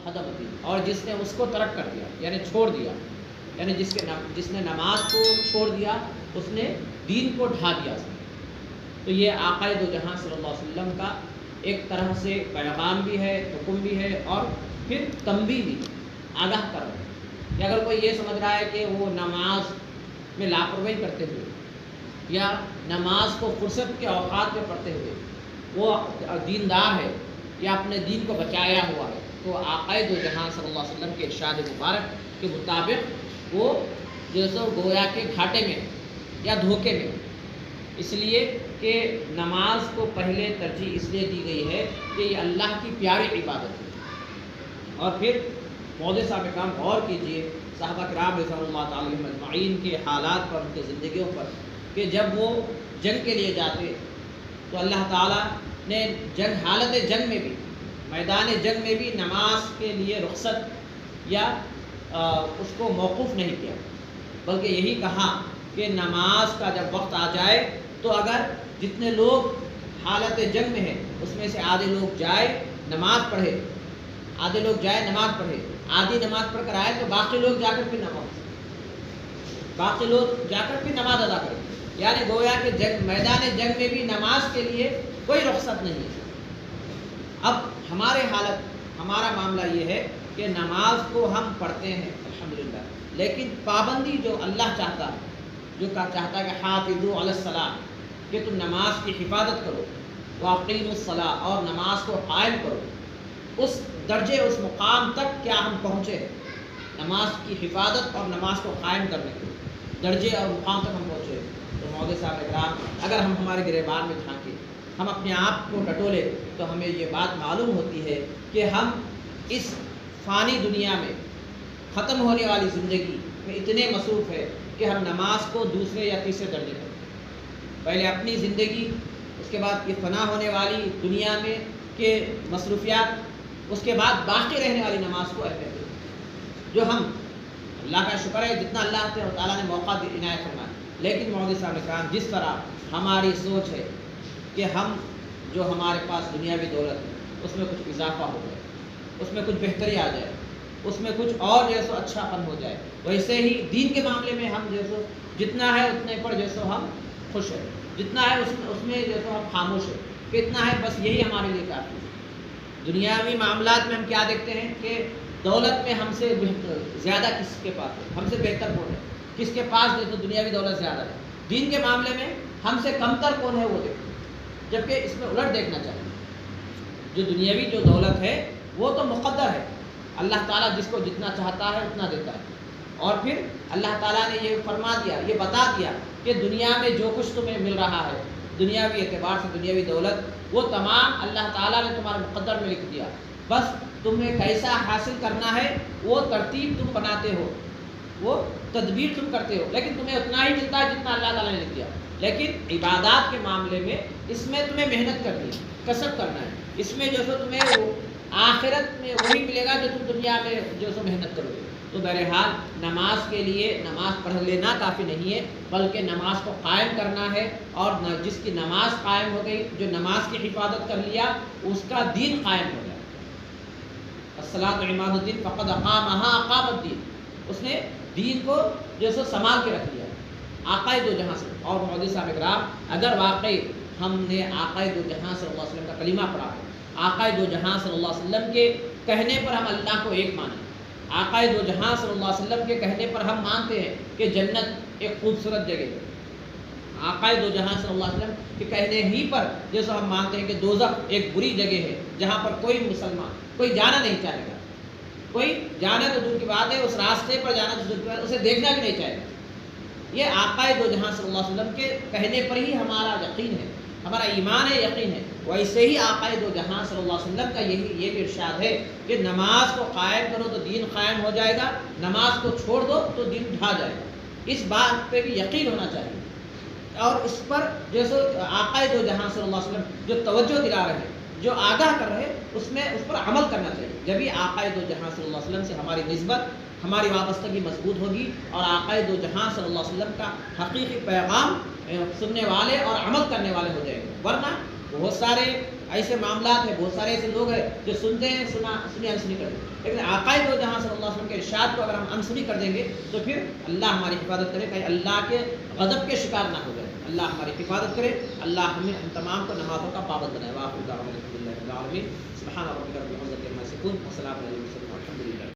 حدم الدین، اور جس نے اس کو ترک کر دیا یعنی چھوڑ دیا، یعنی جس نے نماز کو چھوڑ دیا اس نے دین کو ڈھا دیا۔ تو یہ آقا دو جہاں صلی اللہ علیہ وسلم کا ایک طرح سے پیغام بھی ہے، حکم بھی ہے، اور پھر تنبیہ بھی، آگاہ کر رہے ہیں کہ اگر کوئی یہ سمجھ رہا ہے کہ وہ نماز میں لاپرواہی کرتے ہوئے یا نماز کو فرصت کے اوقات میں پڑھتے ہوئے وہ دیندار ہے یا اپنے دین کو بچایا ہوا ہے، تو آقا دو جہاں صلی اللہ علیہ وسلم کے ارشاد مبارک کے مطابق وہ جیسے گویا کے گھاٹے میں یا دھوکے میں، اس لیے کہ نماز کو پہلے ترجیح اس لیے دی گئی ہے کہ یہ اللہ کی پیاری عبادت ہے۔ اور پھر موضوع صاحب کرام غور کیجئے صحابہ کرام رضوان اللہ تعالی علیہم اجمعین کے حالات پر، ان کی زندگیوں پر، کہ جب وہ جنگ کے لیے جاتے تو اللہ تعالیٰ نے حالت جنگ میں بھی، میدان جنگ میں بھی نماز کے لیے رخصت یا اس کو موقوف نہیں کیا، بلکہ یہی کہا کہ نماز کا جب وقت آ جائے تو اگر جتنے لوگ حالت جنگ میں ہیں اس میں سے آدھے لوگ جائے نماز پڑھے، آدھے لوگ جائے نماز پڑھے، آدھی نماز پڑھ کر آئے تو باقی لوگ جا کر پھر نماز ادا کریں، یعنی گویا کہ میدان جنگ میں بھی نماز کے لیے کوئی رخصت نہیں ہے۔ اب ہمارا معاملہ یہ ہے کہ نماز کو ہم پڑھتے ہیں الحمدللہ، لیکن پابندی جو اللہ چاہتا ہے، جو چاہتا ہے کہ حافظوا علی الصلاۃ، کہ تم نماز کی حفاظت کرو، واقیموا الصلاۃ، اور نماز کو قائم کرو، اس درجے، اس مقام تک کیا ہم پہنچے ہیں؟ نماز کی حفاظت اور نماز کو قائم کرنے کے درجے اور مقام تک ہم پہنچے۔ تو مولوی صاحب اکرام، اگر ہم ہمارے گریبان میں جھانکیں، ہم اپنے آپ کو ٹٹولے، تو ہمیں یہ بات معلوم ہوتی ہے کہ ہم اس فانی دنیا میں، ختم ہونے والی زندگی میں اتنے مصروف ہے کہ ہم نماز کو دوسرے یا تیسرے درجے کرتے ہیں۔ پہلے اپنی زندگی، اس کے بعد یہ فنا ہونے والی دنیا میں کے مصروفیات، اس کے بعد باقی رہنے والی نماز کو اہمیت دیتے ہیں، جو ہم، اللہ کا شکر ہے جتنا اللہ تعالیٰ نے موقع عنایت فرمایا، لیکن مولوی صاحب اکرام جس طرح ہماری سوچ ہے کہ ہم جو ہمارے پاس دنیاوی دولت ہے اس میں کچھ اضافہ ہو جائے، اس میں کچھ بہتری آ جائے، اس میں کچھ اور جیسو اچھا پن ہو جائے، ویسے ہی دین کے معاملے میں ہم جیسو جتنا ہے اتنے پر جیسو ہم خوش ہیں، جتنا ہے اس میں جیسو ہم خاموش ہیں کہ اتنا ہے بس یہی ہمارے لیے کافی ہے۔ دنیاوی معاملات میں ہم کیا دیکھتے ہیں کہ دولت میں ہم سے زیادہ کس کے پاس ہے، ہم سے بہتر کون ہے، کس کے پاس جیسو دنیاوی دولت زیادہ ہے۔ دین کے معاملے میں ہم سے کمتر کون ہے وہ دیکھتے ہیں، جبکہ اس میں الٹ دیکھنا چاہیے۔ جو دنیاوی جو دولت ہے وہ تو مقدر ہے، اللہ تعالیٰ جس کو جتنا چاہتا ہے اتنا دیتا ہے، اور پھر اللہ تعالیٰ نے یہ فرما دیا، یہ بتا دیا کہ دنیا میں جو کچھ تمہیں مل رہا ہے دنیاوی اعتبار سے، دنیاوی دولت، وہ تمام اللہ تعالیٰ نے تمہارے مقدر میں لکھ دیا، بس تمہیں کیسا حاصل کرنا ہے وہ ترتیب تم بناتے ہو، وہ تدبیر تم کرتے ہو، لیکن تمہیں اتنا ہی ملتا ہے جتنا اللہ تعالیٰ نے لکھ دیا۔ لیکن عبادات کے معاملے میں اس میں تمہیں محنت کرنی ہے، کسب کرنا ہے، اس میں جو سو تمہیں آخرت میں وہی ملے گا جو تم دنیا میں جو سو محنت کرو گے۔ تو بہرحال نماز کے لیے نماز پڑھ لینا کافی نہیں ہے، بلکہ نماز کو قائم کرنا ہے، اور جس کی نماز قائم ہو گئی، جو نماز کی حفاظت کر لیا، اس کا دین قائم ہو گیا۔ الصلاۃ عماد الدین فقد اقامها اقام الدین، اس نے دین کو جو سو سنبھال کے رکھ لیا آقا دو جہاں سے۔ اور مولوی صاحب اکرام، اگر واقعی ہم نے آقا دو جہاں صلی اللہ علیہ وسلم کا کلمہ پڑھا ہے، آقا دو جہاں صلی اللہ علیہ وسلم کے کہنے پر ہم اللہ کو ایک مانیں، آقا دو جہاں صلی اللہ علیہ وسلم کے کہنے پر ہم مانتے ہیں کہ جنت ایک خوبصورت جگہ ہے، آقا دو جہاں صلی اللہ علیہ وسلم کے کہنے ہی پر جیسا ہم مانتے ہیں کہ دوزخ ایک بری جگہ ہے جہاں پر کوئی مسلمان کوئی جانا نہیں چاہے گا، کوئی جانا تو دور کی بات ہے، اس راستے پر جانا تو دور کی بات ہے، اسے دیکھنا بھی نہیں چاہے گا۔ یہ آقا دو جہاں صلی اللہ علیہ وسلم کے کہنے پر ہی ہمارا یقین ہے، ہمارا ایمان ہے، یقین ہے۔ ویسے ہی آقا دو جہاں صلی اللہ علیہ وسلم کا یہ بھی ارشاد ہے کہ نماز کو قائم کرو تو دین قائم ہو جائے گا، نماز کو چھوڑ دو تو دین ڈھا جائے گا۔ اس بات پہ بھی یقین ہونا چاہیے، اور اس پر جیسے آقا دو جہاں صلی اللہ علیہ وسلم جو توجہ دلا رہے ہیں، جو آگاہ کر رہے ہیں، اس پر عمل کرنا چاہیے۔ جبھی آقا دو جہاں صلی اللہ علیہ وسلم سے ہماری نسبت، ہماری وابستگی مضبوط ہوگی، اور آقا دو جہاں صلی اللہ علیہ وسلم کا حقیقی پیغام سننے والے اور عمل کرنے والے ہو جائیں گے۔ ورنہ بہت سارے ایسے معاملات ہیں، بہت سارے ایسے لوگ ہیں جو سنتے ہیں، سنی انسنی کرتے ہیں، لیکن آقائے کو جہاں صلی اللہ علیہ وسلم کے ارشاد کو اگر ہم انسنی کر دیں گے تو پھر اللہ ہماری حفاظت کرے، کہیں اللہ کے غضب کے شکار نہ ہو جائے، اللہ ہماری حفاظت کرے، اللہ ہم تمام کو نمازوں کا پابند بنائے۔ واقعہ الحمد للہ سبحان ربک رب العزۃ عما یصفون وسلام علی المرسلین والحمد للہ۔